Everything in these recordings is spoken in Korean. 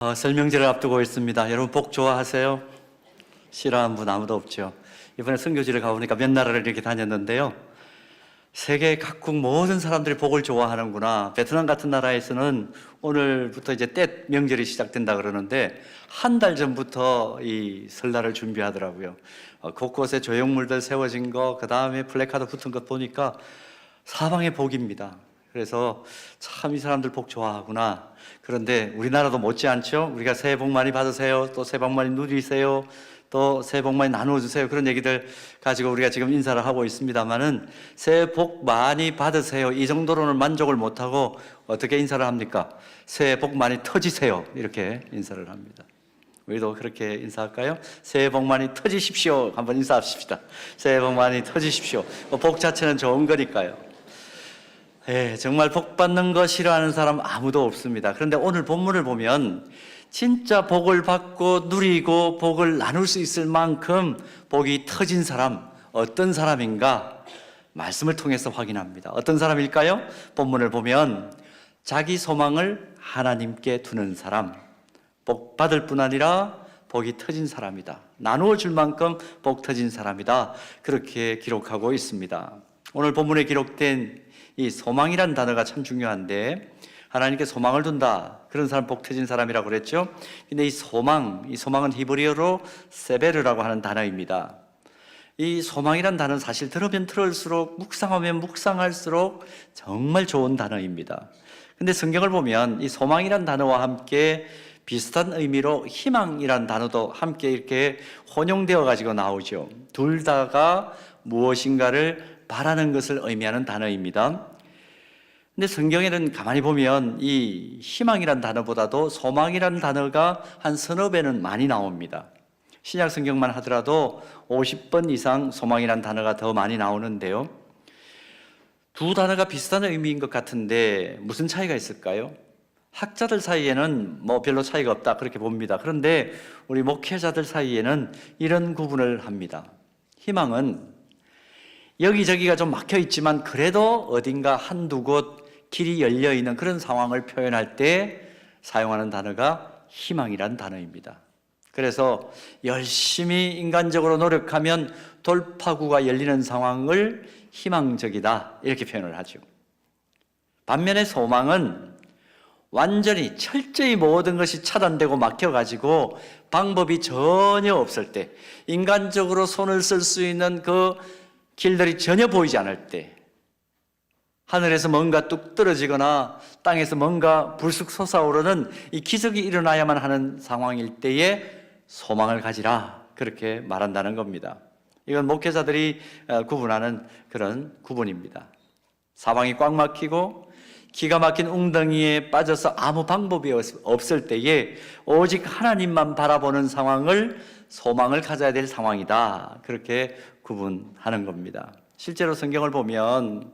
설명제를 앞두고 있습니다. 여러분 복 좋아하세요? 싫어하는 분 아무도 없죠. 이번에 선교지를 가보니까 몇 나라를 이렇게 다녔는데요. 세계 각국 모든 사람들이 복을 좋아하는구나. 베트남 같은 나라에서는 오늘부터 이제 떼 명절이 시작된다 그러는데 한 달 전부터 이 설날을 준비하더라고요. 곳곳에 조형물들 세워진 거, 그 다음에 플래카드 붙은 것 보니까 사방에 복입니다. 그래서 참 이 사람들 복 좋아하구나. 그런데 우리나라도 못지않죠. 우리가 새해 복 많이 받으세요, 또 새해 복 많이 누리세요, 또 새해 복 많이 나누어주세요, 그런 얘기들 가지고 우리가 지금 인사를 하고 있습니다만은 새해 복 많이 받으세요 이 정도로는 만족을 못하고 어떻게 인사를 합니까? 새해 복 많이 터지세요, 이렇게 인사를 합니다. 우리도 그렇게 인사할까요? 새해 복 많이 터지십시오 한번 인사합시다. 새해 복 많이 터지십시오. 복 자체는 좋은 거니까요. 정말 복 받는 거 싫어하는 사람 아무도 없습니다. 그런데 오늘 본문을 보면 진짜 복을 받고 누리고 복을 나눌 수 있을 만큼 복이 터진 사람, 어떤 사람인가 말씀을 통해서 확인합니다. 어떤 사람일까요? 본문을 보면 자기 소망을 하나님께 두는 사람, 복 받을 뿐 아니라 복이 터진 사람이다. 나누어 줄 만큼 복 터진 사람이다. 그렇게 기록하고 있습니다. 오늘 본문에 기록된 이 소망이란 단어가 참 중요한데, 하나님께 소망을 둔다, 그런 사람 복 터진 사람이라고 그랬죠. 근데 이 소망은 히브리어로 세베르라고 하는 단어입니다. 이 소망이란 단어는 사실 들으면 들을수록, 묵상하면 묵상할수록 정말 좋은 단어입니다. 근데 성경을 보면 이 소망이란 단어와 함께 비슷한 의미로 희망이란 단어도 함께 이렇게 혼용되어 가지고 나오죠. 둘 다가 무엇인가를 바라는 것을 의미하는 단어입니다. 근데 성경에는 가만히 보면 이 희망이란 단어보다도 소망이란 단어가 한 서너 배는 많이 나옵니다. 신약 성경만 하더라도 50번 이상 소망이란 단어가 더 많이 나오는데요. 두 단어가 비슷한 의미인 것 같은데 무슨 차이가 있을까요? 학자들 사이에는 별로 차이가 없다, 그렇게 봅니다. 그런데 우리 목회자들 사이에는 이런 구분을 합니다. 희망은 여기저기가 좀 막혀 있지만 그래도 어딘가 한두 곳 길이 열려 있는 그런 상황을 표현할 때 사용하는 단어가 희망이란 단어입니다. 그래서 열심히 인간적으로 노력하면 돌파구가 열리는 상황을 희망적이다, 이렇게 표현을 하죠. 반면에 소망은 완전히 철저히 모든 것이 차단되고 막혀가지고 방법이 전혀 없을 때, 인간적으로 손을 쓸 수 있는 그 길들이 전혀 보이지 않을 때, 하늘에서 뭔가 뚝 떨어지거나 땅에서 뭔가 불쑥 솟아오르는 이 기적이 일어나야만 하는 상황일 때에 소망을 가지라, 그렇게 말한다는 겁니다. 이건 목회자들이 구분하는 그런 구분입니다. 사방이 꽉 막히고 기가 막힌 웅덩이에 빠져서 아무 방법이 없을 때에 오직 하나님만 바라보는 상황을 소망을 가져야 될 상황이다, 그렇게 구분하는 겁니다. 실제로 성경을 보면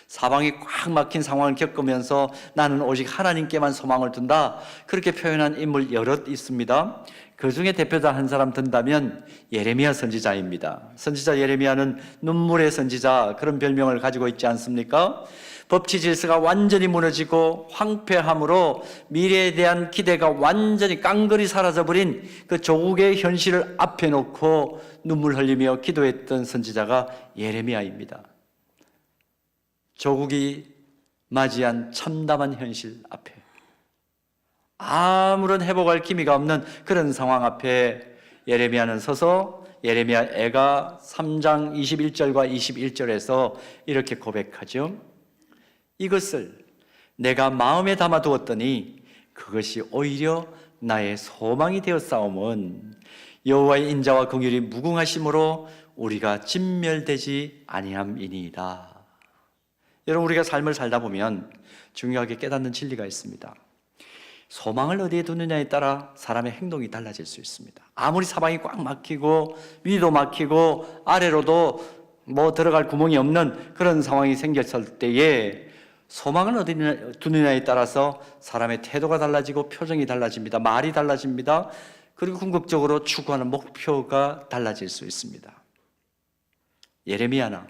사방이 꽉 막힌 상황을 겪으면서 나는 오직 하나님께만 소망을 둔다, 그렇게 표현한 인물 여럿 있습니다. 그 중에 대표자 한 사람 든다면 예레미야 선지자입니다. 선지자 예레미야는 눈물의 선지자, 그런 별명을 가지고 있지 않습니까? 법치 질서가 완전히 무너지고 황폐함으로 미래에 대한 기대가 완전히 깡그리 사라져버린 그 조국의 현실을 앞에 놓고 눈물 흘리며 기도했던 선지자가 예레미야입니다. 조국이 맞이한 참담한 현실 앞에, 아무런 회복할 기미가 없는 그런 상황 앞에 예레미야는 서서 예레미야 애가 3장 21절과 21절에서 이렇게 고백하죠. 이것을 내가 마음에 담아두었더니 그것이 오히려 나의 소망이 되었사오면 여호와의 인자와 긍휼이 무궁하심으로 우리가 진멸되지 아니함이니이다. 여러분, 우리가 삶을 살다 보면 중요하게 깨닫는 진리가 있습니다. 소망을 어디에 두느냐에 따라 사람의 행동이 달라질 수 있습니다. 아무리 사방이 꽉 막히고 위도 막히고 아래로도 들어갈 구멍이 없는 그런 상황이 생겼을 때에 소망을 어디 두느냐에 따라서 사람의 태도가 달라지고 표정이 달라집니다. 말이 달라집니다. 그리고 궁극적으로 추구하는 목표가 달라질 수 있습니다. 예레미야나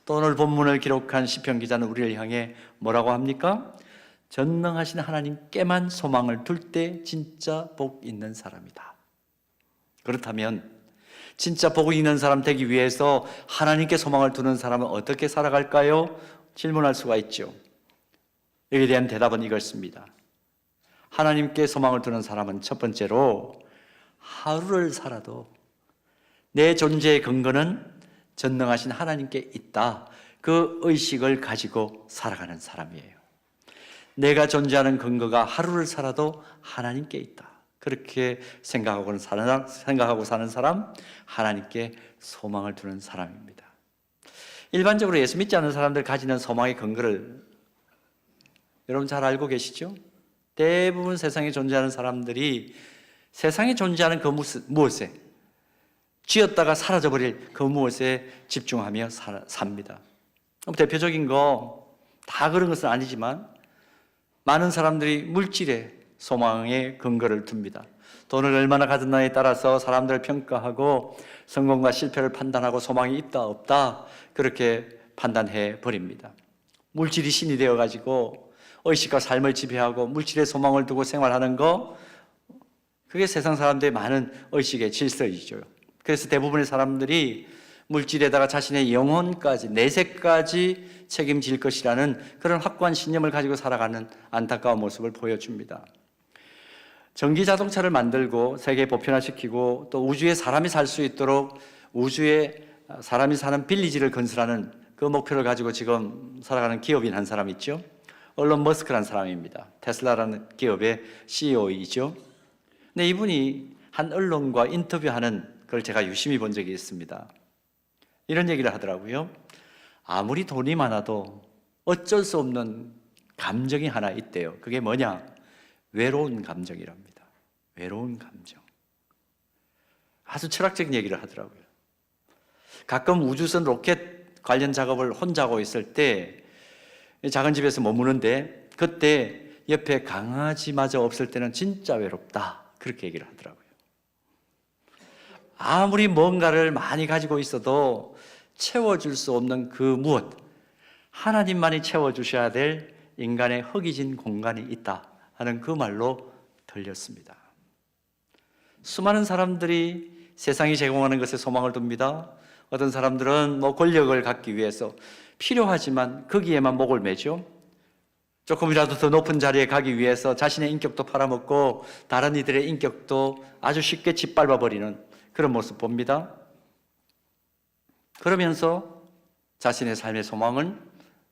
또 오늘 본문을 기록한 시편 기자는 우리를 향해 뭐라고 합니까? 전능하신 하나님께만 소망을 둘 때 진짜 복 있는 사람이다. 그렇다면 진짜 복 있는 사람 되기 위해서 하나님께 소망을 두는 사람은 어떻게 살아갈까요? 질문할 수가 있죠. 여기에 대한 대답은 이것입니다. 하나님께 소망을 두는 사람은 첫 번째로 하루를 살아도 내 존재의 근거는 전능하신 하나님께 있다. 그 의식을 가지고 살아가는 사람이에요. 내가 존재하는 근거가 하루를 살아도 하나님께 있다. 그렇게 생각하고 사는 사람, 하나님께 소망을 두는 사람입니다. 일반적으로 예수 믿지 않는 사람들 가지는 소망의 근거를 여러분 잘 알고 계시죠? 대부분 세상에 존재하는 사람들이 세상에 존재하는 그 무엇에, 쥐었다가 사라져버릴 그 무엇에 집중하며 삽니다. 대표적인 거 다 그런 것은 아니지만 많은 사람들이 물질에 소망의 근거를 둡니다. 돈을 얼마나 가졌나에 따라서 사람들을 평가하고 성공과 실패를 판단하고 소망이 있다 없다 그렇게 판단해 버립니다. 물질이 신이 되어가지고 의식과 삶을 지배하고 물질에 소망을 두고 생활하는 거, 그게 세상 사람들의 많은 의식의 질서이죠. 그래서 대부분의 사람들이 물질에다가 자신의 영혼까지, 내세까지 책임질 것이라는 그런 확고한 신념을 가지고 살아가는 안타까운 모습을 보여줍니다. 전기 자동차를 만들고 세계에 보편화시키고 또 우주에 사람이 살 수 있도록 우주에 사람이 사는 빌리지를 건설하는 그 목표를 가지고 지금 살아가는 기업인 한 사람 있죠. 일론 머스크라는 사람입니다. 테슬라라는 기업의 CEO이죠. 근데 이분이 한 언론과 인터뷰하는 걸 제가 유심히 본 적이 있습니다. 이런 얘기를 하더라고요. 아무리 돈이 많아도 어쩔 수 없는 감정이 하나 있대요. 그게 뭐냐? 외로운 감정이랍니다. 외로운 감정. 아주 철학적인 얘기를 하더라고요. 가끔 우주선 로켓 관련 작업을 혼자 하고 있을 때 작은 집에서 머무는데 그때 옆에 강아지마저 없을 때는 진짜 외롭다. 그렇게 얘기를 하더라고요. 아무리 뭔가를 많이 가지고 있어도 채워줄 수 없는 그 무엇, 하나님만이 채워주셔야 될 인간의 허기진 공간이 있다 하는 그 말로 들렸습니다. 수많은 사람들이 세상이 제공하는 것에 소망을 둡니다. 어떤 사람들은 권력을 갖기 위해서 필요하지만 거기에만 목을 매죠. 조금이라도 더 높은 자리에 가기 위해서 자신의 인격도 팔아먹고 다른 이들의 인격도 아주 쉽게 짓밟아버리는 그런 모습 봅니다. 그러면서 자신의 삶의 소망은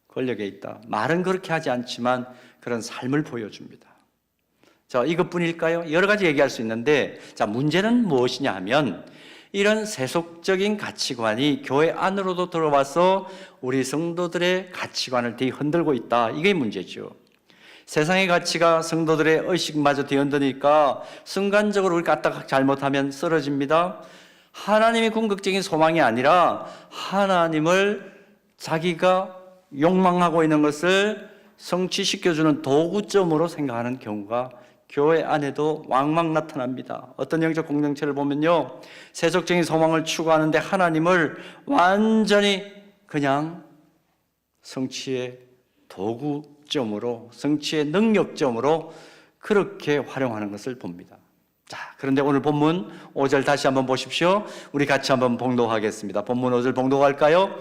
권력에 있다. 말은 그렇게 하지 않지만 그런 삶을 보여줍니다. 자, 이것뿐일까요? 여러 가지 얘기할 수 있는데, 자, 문제는 무엇이냐 하면 이런 세속적인 가치관이 교회 안으로도 들어와서 우리 성도들의 가치관을 뒤흔들고 있다. 이게 문제죠. 세상의 가치가 성도들의 의식마저 뒤흔드니까 순간적으로 우리 까딱 잘못하면 쓰러집니다. 하나님의 궁극적인 소망이 아니라 하나님을 자기가 욕망하고 있는 것을 성취시켜주는 도구점으로 생각하는 경우가 교회 안에도 왕왕 나타납니다. 어떤 영적 공동체를 보면요, 세속적인 소망을 추구하는데 하나님을 완전히 그냥 성취의 도구점으로, 성취의 능력점으로 그렇게 활용하는 것을 봅니다. 자, 그런데 오늘 본문 5절 다시 한번 보십시오. 우리 같이 한번 봉독하겠습니다. 본문 5절 봉독할까요?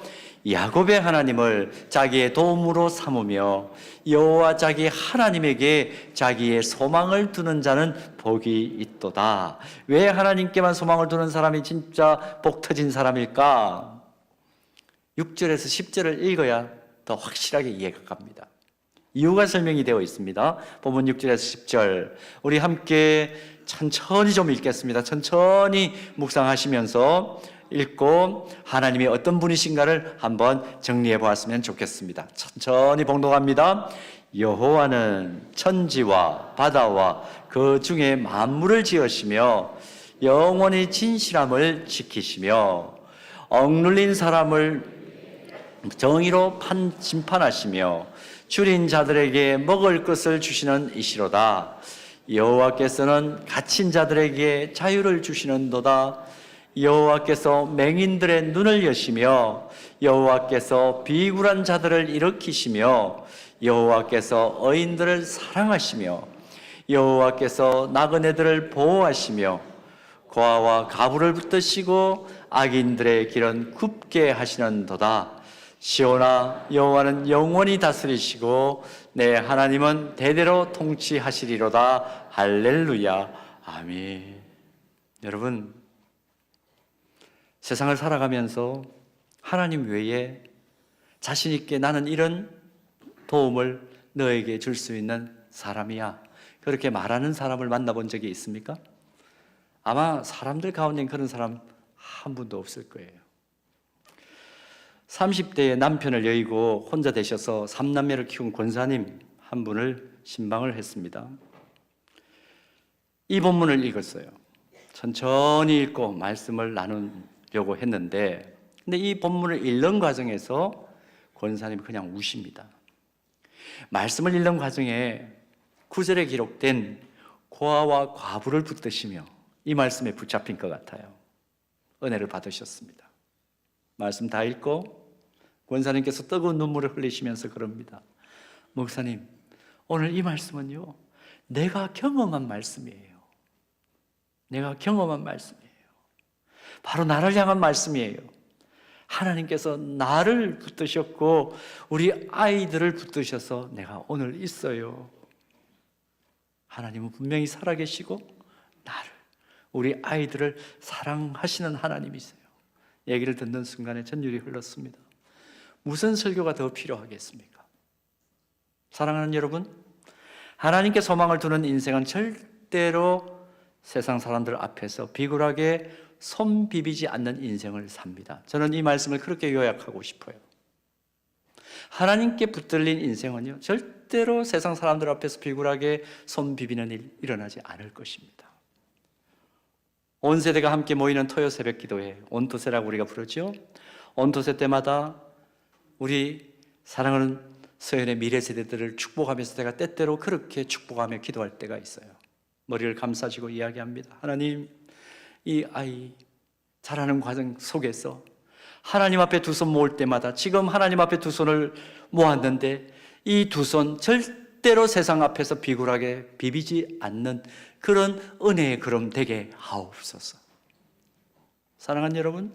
야곱의 하나님을 자기의 도움으로 삼으며 여호와 자기 하나님에게 자기의 소망을 두는 자는 복이 있도다. 왜 하나님께만 소망을 두는 사람이 진짜 복 터진 사람일까? 6절에서 10절을 읽어야 더 확실하게 이해가 갑니다. 이유가 설명이 되어 있습니다. 본문 6절에서 10절 우리 함께 천천히 좀 읽겠습니다. 천천히 묵상하시면서 읽고 하나님이 어떤 분이신가를 한번 정리해 보았으면 좋겠습니다. 천천히 봉독합니다. 여호와는 천지와 바다와 그 중에 만물을 지으시며 영원히 진실함을 지키시며 억눌린 사람을 정의로 심판하시며 줄인 자들에게 먹을 것을 주시는 이시로다. 여호와께서는 갇힌 자들에게 자유를 주시는도다. 여호와께서 맹인들의 눈을 여시며 여호와께서 비굴한 자들을 일으키시며 여호와께서 어인들을 사랑하시며 여호와께서 나그네들을 보호하시며 고아와 가부를 붙드시고 악인들의 길은 굽게 하시는도다. 시온아, 여호와는 영원히 다스리시고 내 하나님은 대대로 통치하시리로다. 할렐루야. 아멘. 여러분, 세상을 살아가면서 하나님 외에 자신 있게 나는 이런 도움을 너에게 줄 수 있는 사람이야, 그렇게 말하는 사람을 만나본 적이 있습니까? 아마 사람들 가운데 그런 사람 한 분도 없을 거예요. 30대에 남편을 여의고 혼자 되셔서 3남매를 키운 권사님 한 분을 신방을 했습니다. 이 본문을 읽었어요. 천천히 읽고 말씀을 나누려고 했는데, 근데 이 본문을 읽는 과정에서 권사님이 그냥 우십니다. 말씀을 읽는 과정에 9절에 기록된 고아와 과부를 붙드시며, 이 말씀에 붙잡힌 것 같아요. 은혜를 받으셨습니다. 말씀 다 읽고 권사님께서 뜨거운 눈물을 흘리시면서 그럽니다. 목사님, 오늘 이 말씀은요, 내가 경험한 말씀이에요. 내가 경험한 말씀이에요. 바로 나를 향한 말씀이에요. 하나님께서 나를 붙드셨고 우리 아이들을 붙드셔서 내가 오늘 있어요. 하나님은 분명히 살아계시고 나를, 우리 아이들을 사랑하시는 하나님이세요. 얘기를 듣는 순간에 전율이 흘렀습니다. 무슨 설교가 더 필요하겠습니까? 사랑하는 여러분, 하나님께 소망을 두는 인생은 절대로 세상 사람들 앞에서 비굴하게 손 비비지 않는 인생을 삽니다. 저는 이 말씀을 그렇게 요약하고 싶어요. 하나님께 붙들린 인생은요, 절대로 세상 사람들 앞에서 비굴하게 손 비비는 일 일어나지 않을 것입니다. 온 세대가 함께 모이는 토요 새벽 기도회, 온토세라고 우리가 부르죠. 온토세 때마다 우리 사랑하는 서현의 미래 세대들을 축복하면서 제가 때때로 그렇게 축복하며 기도할 때가 있어요. 머리를 감싸시고 이야기합니다. 하나님, 이 아이 자라는 과정 속에서 하나님 앞에 두 손 모을 때마다, 지금 하나님 앞에 두 손을 모았는데 이 두 손 절대로 세상 앞에서 비굴하게 비비지 않는 그런 은혜의 걸음 되게 하옵소서. 사랑하는 여러분,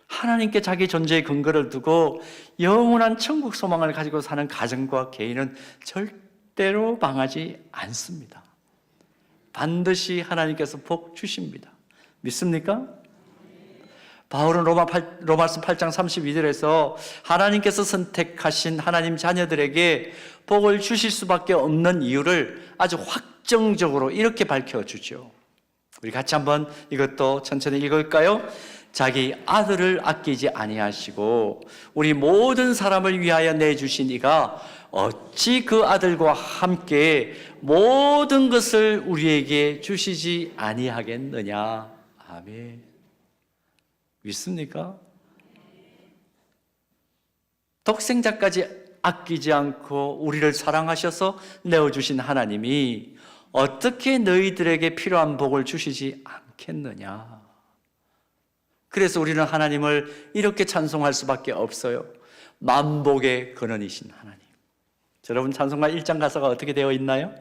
하나님께 자기 존재의 근거를 두고 영원한 천국 소망을 가지고 사는 가정과 개인은 절대로 망하지 않습니다. 반드시 하나님께서 복 주십니다. 믿습니까? 바울은 로마서 8장 32절에서 하나님께서 선택하신 하나님 자녀들에게 복을 주실 수밖에 없는 이유를 아주 확정적으로 이렇게 밝혀주죠. 우리 같이 한번 이것도 천천히 읽을까요? 자기 아들을 아끼지 아니하시고 우리 모든 사람을 위하여 내주신 이가 어찌 그 아들과 함께 모든 것을 우리에게 주시지 아니하겠느냐. 아멘. 믿습니까? 독생자까지 아끼지 않고 우리를 사랑하셔서 내어주신 하나님이 어떻게 너희들에게 필요한 복을 주시지 않겠느냐. 그래서 우리는 하나님을 이렇게 찬송할 수밖에 없어요. 만복의 근원이신 하나님. 여러분, 찬송가 1장 가사가 어떻게 되어 있나요?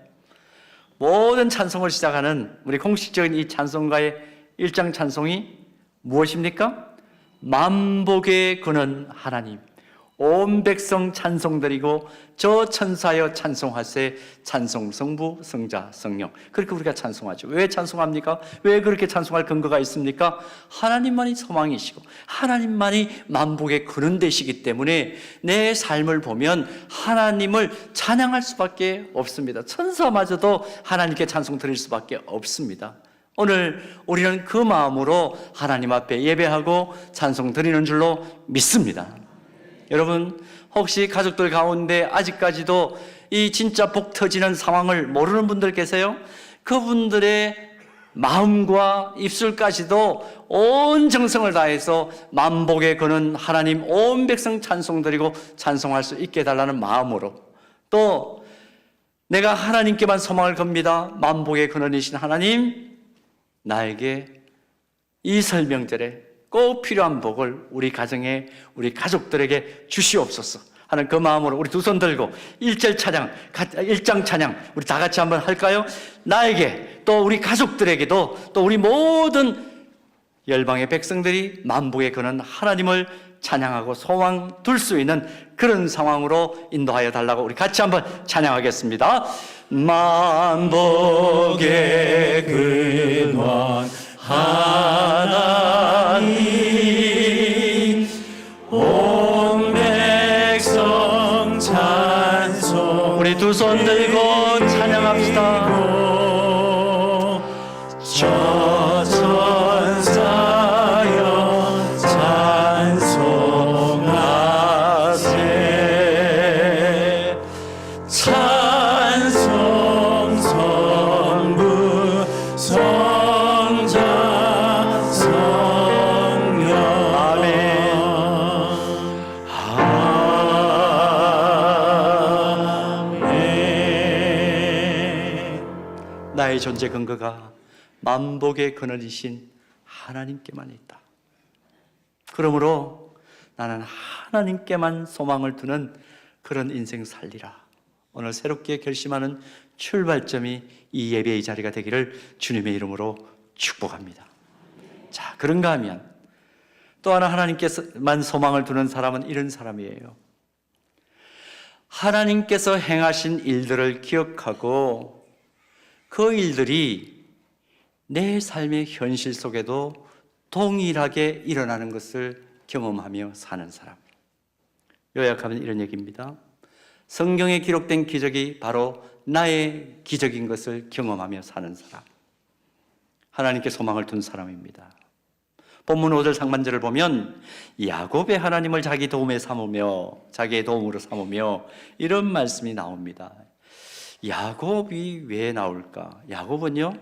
모든 찬송을 시작하는 우리 공식적인 이 찬송가의 1장 찬송이 무엇입니까? 만복의 근원 하나님, 온 백성 찬송드리고 저 천사여 찬송하세, 찬송 성부 성자 성령. 그렇게 우리가 찬송하죠. 왜 찬송합니까? 왜 그렇게 찬송할 근거가 있습니까? 하나님만이 소망이시고 하나님만이 만복의 근원 되시기 때문에 내 삶을 보면 하나님을 찬양할 수밖에 없습니다. 천사마저도 하나님께 찬송 드릴 수밖에 없습니다. 오늘 우리는 그 마음으로 하나님 앞에 예배하고 찬송 드리는 줄로 믿습니다. 여러분, 혹시 가족들 가운데 아직까지도 이 진짜 복 터지는 상황을 모르는 분들 계세요? 그분들의 마음과 입술까지도 온 정성을 다해서 만복의 근원 하나님, 온 백성 찬송 드리고 찬송할 수 있게 해달라는 마음으로, 또 내가 하나님께만 소망을 겁니다. 만복의 근원이신 하나님, 나에게 이 설명절에 꼭 필요한 복을 우리 가정에, 우리 가족들에게 주시옵소서. 하는 그 마음으로 우리 두 손 들고 일절 찬양, 일장 찬양 우리 다 같이 한번 할까요? 나에게 또 우리 가족들에게도 또 우리 모든 열방의 백성들이 만복에 거는 하나님을 찬양하고 소망 둘 수 있는 그런 상황으로 인도하여 달라고 우리 같이 한번 찬양하겠습니다. 만복의 근원 하나님 온 백성 찬송 우리 두 손 들고 찬양합시다. 저 천사여 찬송하세 찬송 성부 성자 성령 아멘 아멘. 나의 존재 근거가 만복의 근원이신 하나님께만 있다. 그러므로 나는 하나님께만 소망을 두는 그런 인생 살리라. 오늘 새롭게 결심하는 출발점이 이 예배의 자리가 되기를 주님의 이름으로 축복합니다. 자, 그런가 하면 또 하나 하나님께서만 소망을 두는 사람은 이런 사람이에요. 하나님께서 행하신 일들을 기억하고 그 일들이 내 삶의 현실 속에도 동일하게 일어나는 것을 경험하며 사는 사람. 요약하면 이런 얘기입니다. 성경에 기록된 기적이 바로 나의 기적인 것을 경험하며 사는 사람. 하나님께 소망을 둔 사람입니다. 본문 5절 상반절을 보면 야곱의 하나님을 자기 도움에 삼으며 자기의 도움으로 삼으며 이런 말씀이 나옵니다. 야곱이 왜 나올까? 야곱은요,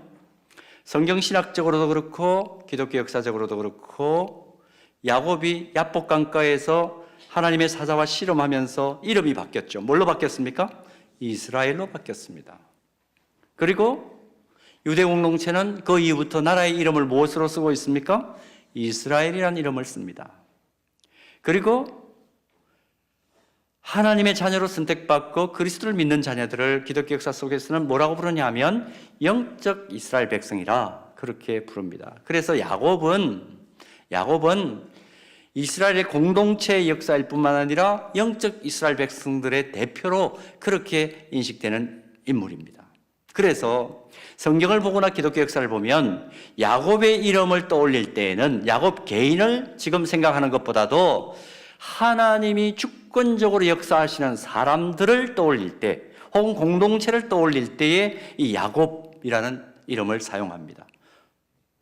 성경 신학적으로도 그렇고 기독교 역사적으로도 그렇고 야곱이 야복 강가에서 하나님의 사자와 씨름하면서 이름이 바뀌었죠. 뭘로 바뀌었습니까? 이스라엘로 바뀌었습니다. 그리고 유대 공동체는 그 이후부터 나라의 이름을 무엇으로 쓰고 있습니까? 이스라엘이라는 이름을 씁니다. 그리고 하나님의 자녀로 선택받고 그리스도를 믿는 자녀들을 기독교 역사 속에서는 뭐라고 부르냐 하면 영적 이스라엘 백성이라 그렇게 부릅니다. 그래서 야곱은 이스라엘의 공동체의 역사일 뿐만 아니라 영적 이스라엘 백성들의 대표로 그렇게 인식되는 인물입니다. 그래서 성경을 보거나 기독교 역사를 보면 야곱의 이름을 떠올릴 때에는 야곱 개인을 지금 생각하는 것보다도 하나님이 주권적으로 역사하시는 사람들을 떠올릴 때 혹은 공동체를 떠올릴 때에 이 야곱이라는 이름을 사용합니다.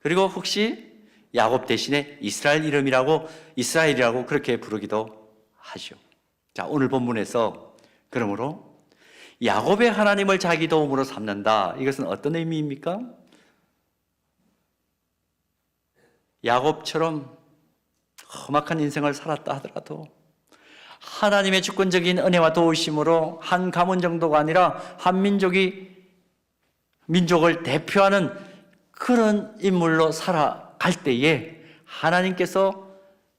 그리고 혹시 야곱 대신에 이스라엘이라고 그렇게 부르기도 하죠. 자, 오늘 본문에서 그러므로 야곱의 하나님을 자기 도움으로 삼는다. 이것은 어떤 의미입니까? 야곱처럼 험악한 인생을 살았다 하더라도 하나님의 주권적인 은혜와 도우심으로 한 가문 정도가 아니라 한 민족을 대표하는 그런 인물로 살아갈 때에 하나님께서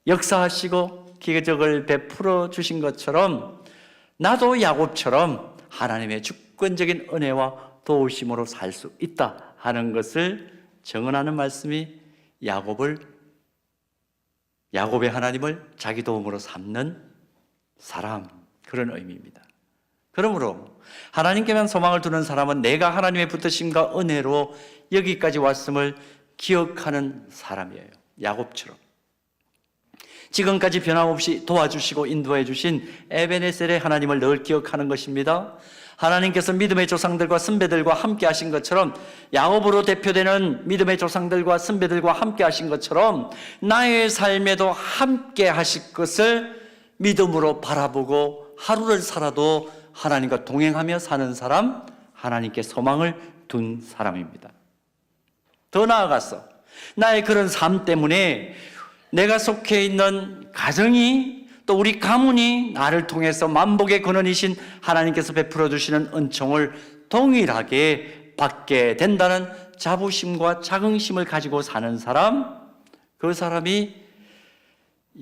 역사하시고 기적을 베풀어 주신 것처럼 나도 야곱처럼 하나님의 주권적인 은혜와 도우심으로 살 수 있다 하는 것을 증언하는 말씀이 야곱의 하나님을 자기 도움으로 삼는 사람, 그런 의미입니다. 그러므로 하나님께만 소망을 두는 사람은 내가 하나님의 붙드심과 은혜로 여기까지 왔음을 기억하는 사람이에요. 야곱처럼 지금까지 변함없이 도와주시고 인도해 주신 에베네셀의 하나님을 늘 기억하는 것입니다. 하나님께서 믿음의 조상들과 선배들과 함께 하신 것처럼 야곱으로 대표되는 믿음의 조상들과 선배들과 함께 하신 것처럼 나의 삶에도 함께 하실 것을 믿음으로 바라보고 하루를 살아도 하나님과 동행하며 사는 사람, 하나님께 소망을 둔 사람입니다. 더 나아가서 나의 그런 삶 때문에 내가 속해 있는 가정이 또 우리 가문이 나를 통해서 만복의 근원이신 하나님께서 베풀어 주시는 은총을 동일하게 받게 된다는 자부심과 자긍심을 가지고 사는 사람, 그 사람이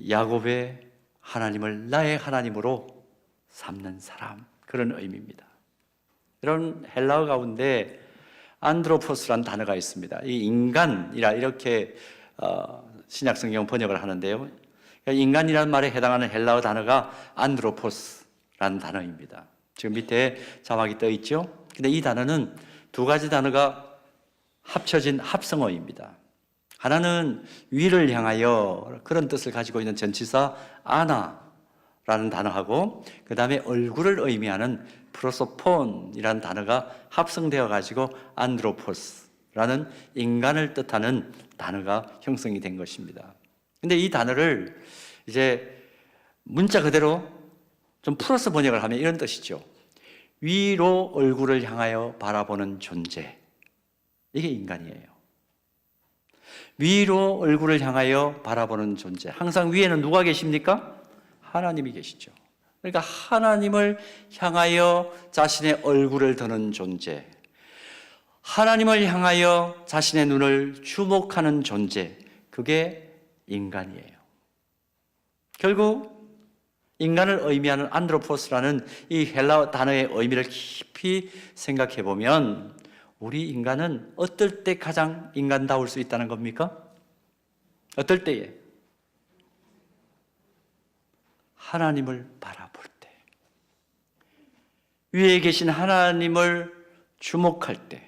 야곱의 하나님을 나의 하나님으로 삼는 사람, 그런 의미입니다. 이런 헬라어 가운데 안드로포스라는 단어가 있습니다. 이 인간이라 이렇게 신약 성경 번역을 하는데요. 그러니까 인간이라는 말에 해당하는 헬라어 단어가 안드로포스라는 단어입니다. 지금 밑에 자막이 떠 있죠. 근데 이 단어는 두 가지 단어가 합쳐진 합성어입니다. 하나는 위를 향하여 그런 뜻을 가지고 있는 전치사 아나라는 단어하고, 그 다음에 얼굴을 의미하는 프로소폰이라는 단어가 합성되어 가지고 안드로포스라는 인간을 뜻하는 단어가 형성이 된 것입니다. 근데 이 단어를 이제 문자 그대로 좀 풀어서 번역을 하면 이런 뜻이죠. 위로 얼굴을 향하여 바라보는 존재, 이게 인간이에요. 위로 얼굴을 향하여 바라보는 존재. 항상 위에는 누가 계십니까? 하나님이 계시죠. 그러니까 하나님을 향하여 자신의 얼굴을 드는 존재, 하나님을 향하여 자신의 눈을 주목하는 존재, 그게 인간이에요. 결국 인간을 의미하는 안드로포스라는 이 헬라어 단어의 의미를 깊이 생각해 보면 우리 인간은 어떨 때 가장 인간다울 수 있다는 겁니까? 어떨 때에? 하나님을 바라볼 때, 위에 계신 하나님을 주목할 때,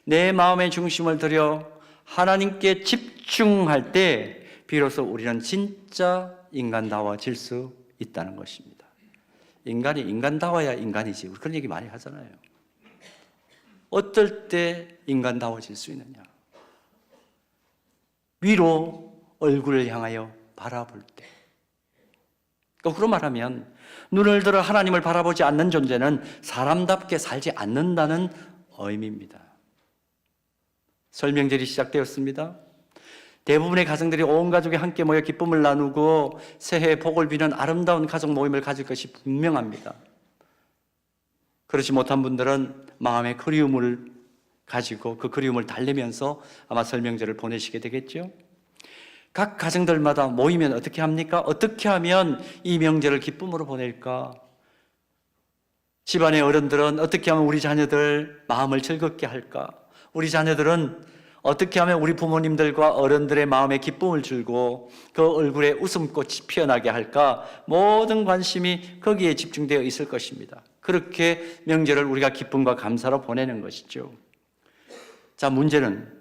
내 마음의 중심을 들여 하나님께 집중할 때 비로소 우리는 진짜 인간다워질 수 있다는 것입니다. 인간이 인간다워야 인간이지, 우리 그런 얘기 많이 하잖아요. 어떨 때 인간다워질 수 있느냐? 위로 얼굴을 향하여 바라볼 때. 거꾸로 말하면 눈을 들어 하나님을 바라보지 않는 존재는 사람답게 살지 않는다는 의미입니다. 설명절이 시작되었습니다. 대부분의 가정들이 온 가족이 함께 모여 기쁨을 나누고 새해 복을 비는 아름다운 가족 모임을 가질 것이 분명합니다. 그렇지 못한 분들은 마음의 그리움을 가지고 그 그리움을 달래면서 아마 설명절을 보내시게 되겠죠. 각 가정들마다 모이면 어떻게 합니까? 어떻게 하면 이 명절을 기쁨으로 보낼까? 집안의 어른들은 어떻게 하면 우리 자녀들 마음을 즐겁게 할까? 우리 자녀들은 어떻게 하면 우리 부모님들과 어른들의 마음에 기쁨을 주고 그 얼굴에 웃음꽃이 피어나게 할까? 모든 관심이 거기에 집중되어 있을 것입니다. 그렇게 명절을 우리가 기쁨과 감사로 보내는 것이죠. 자, 문제는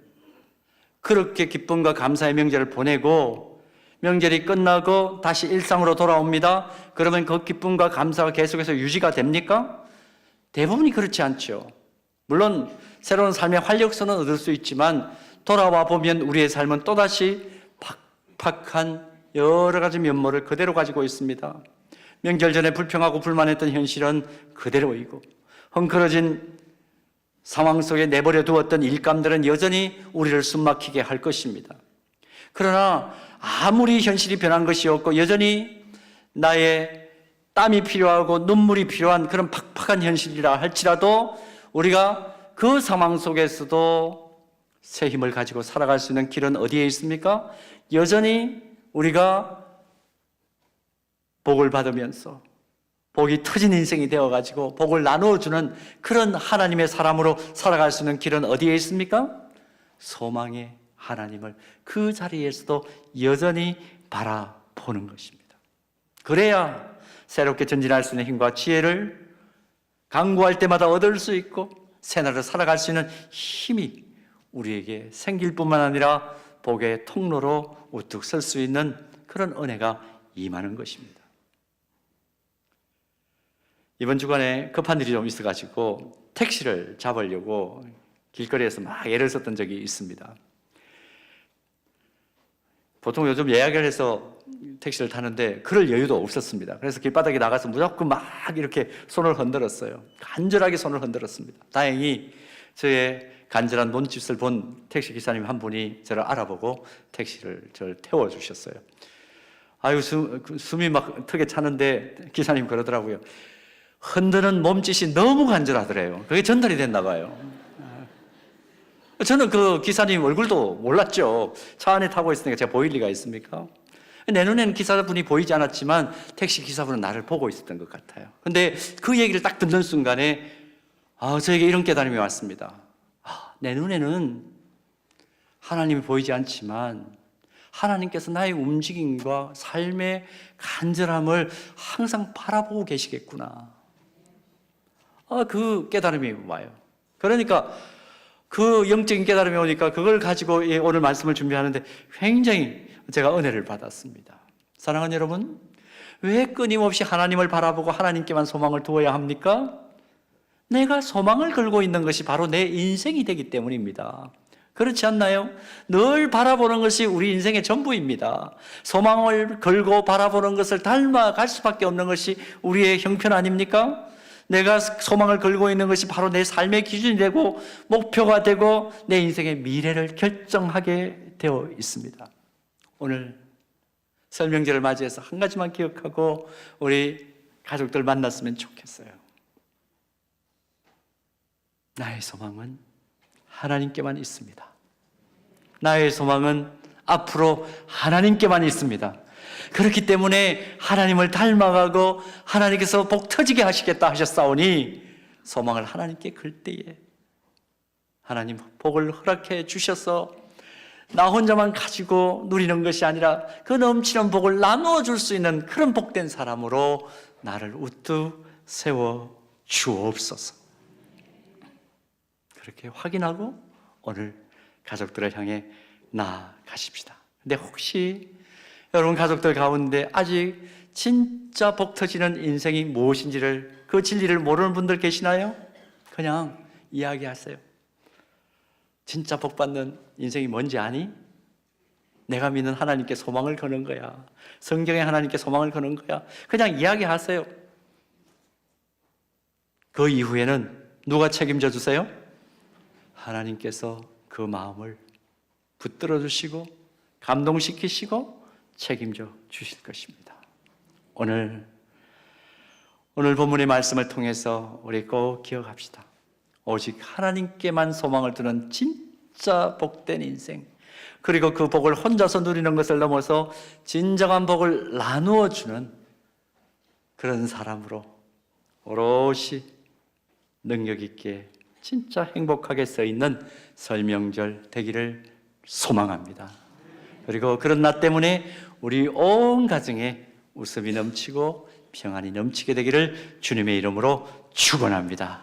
그렇게 기쁨과 감사의 명절을 보내고 명절이 끝나고 다시 일상으로 돌아옵니다. 그러면 그 기쁨과 감사가 계속해서 유지가 됩니까? 대부분이 그렇지 않죠. 물론 새로운 삶의 활력소는 얻을 수 있지만 돌아와 보면 우리의 삶은 또다시 팍팍한 여러 가지 면모를 그대로 가지고 있습니다. 명절 전에 불평하고 불만했던 현실은 그대로이고 헝클어진 상황 속에 내버려 두었던 일감들은 여전히 우리를 숨막히게 할 것입니다. 그러나 아무리 현실이 변한 것이 없고 여전히 나의 땀이 필요하고 눈물이 필요한 그런 팍팍한 현실이라 할지라도 우리가 그 상황 속에서도 새 힘을 가지고 살아갈 수 있는 길은 어디에 있습니까? 여전히 우리가 복을 받으면서 복이 터진 인생이 되어가지고 복을 나누어주는 그런 하나님의 사람으로 살아갈 수 있는 길은 어디에 있습니까? 소망의 하나님을 그 자리에서도 여전히 바라보는 것입니다. 그래야 새롭게 전진할 수 있는 힘과 지혜를 강구할 때마다 얻을 수 있고 새날을 살아갈 수 있는 힘이 우리에게 생길 뿐만 아니라 복의 통로로 우뚝 설 수 있는 그런 은혜가 임하는 것입니다. 이번 주간에 급한 일이 좀 있어가지고 택시를 잡으려고 길거리에서 막 애를 썼던 적이 있습니다. 보통 요즘 예약을 해서 택시를 타는데 그럴 여유도 없었습니다. 그래서 길바닥에 나가서 무조건 막 이렇게 손을 흔들었어요. 간절하게 손을 흔들었습니다. 다행히 저의 간절한 몸짓을 본 택시 기사님 한 분이 저를 알아보고 저를 태워주셨어요. 아유, 숨이 막 턱에 차는데 기사님 그러더라고요. 흔드는 몸짓이 너무 간절하더래요. 그게 전달이 됐나 봐요. 저는 그 기사님 얼굴도 몰랐죠. 차 안에 타고 있으니까 제가 보일 리가 있습니까? 내 눈에는 기사분이 보이지 않았지만 택시 기사분은 나를 보고 있었던 것 같아요. 근데 그 얘기를 딱 듣는 순간에 저에게 이런 깨달음이 왔습니다. 내 눈에는 하나님이 보이지 않지만 하나님께서 나의 움직임과 삶의 간절함을 항상 바라보고 계시겠구나. 그 깨달음이 와요. 그러니까 그 영적인 깨달음이 오니까 그걸 가지고 오늘 말씀을 준비하는데 굉장히 제가 은혜를 받았습니다. 사랑하는 여러분, 왜 끊임없이 하나님을 바라보고 하나님께만 소망을 두어야 합니까? 내가 소망을 걸고 있는 것이 바로 내 인생이 되기 때문입니다. 그렇지 않나요? 늘 바라보는 것이 우리 인생의 전부입니다. 소망을 걸고 바라보는 것을 닮아갈 수밖에 없는 것이 우리의 형편 아닙니까? 내가 소망을 걸고 있는 것이 바로 내 삶의 기준이 되고 목표가 되고 내 인생의 미래를 결정하게 되어 있습니다. 오늘 설명절을 맞이해서 한 가지만 기억하고 우리 가족들 만났으면 좋겠어요. 나의 소망은 하나님께만 있습니다. 나의 소망은 앞으로 하나님께만 있습니다. 그렇기 때문에 하나님을 닮아가고 하나님께서 복 터지게 하시겠다 하셨사오니 소망을 하나님께 걸 때에 하나님 복을 허락해 주셔서 나 혼자만 가지고 누리는 것이 아니라 그 넘치는 복을 나누어 줄 수 있는 그런 복된 사람으로 나를 우뚝 세워 주옵소서. 그렇게 확인하고 오늘 가족들을 향해 나아가십시다. 근데 혹시 여러분 가족들 가운데 아직 진짜 복 터지는 인생이 무엇인지를, 그 진리를 모르는 분들 계시나요? 그냥 이야기하세요. 진짜 복 받는 인생이 뭔지 아니? 내가 믿는 하나님께 소망을 거는 거야. 성경에 하나님께 소망을 거는 거야. 그냥 이야기하세요. 그 이후에는 누가 책임져 주세요? 하나님께서 그 마음을 붙들어 주시고 감동시키시고 책임져 주실 것입니다. 오늘 본문의 말씀을 통해서 우리 꼭 기억합시다. 오직 하나님께만 소망을 두는 진짜 복된 인생, 그리고 그 복을 혼자서 누리는 것을 넘어서 진정한 복을 나누어 주는 그런 사람으로 오롯이 능력 있게 진짜 행복하게 서 있는 설명절 되기를 소망합니다. 그리고 그런 나 때문에 우리 온 가정에 웃음이 넘치고 평안이 넘치게 되기를 주님의 이름으로 축원합니다.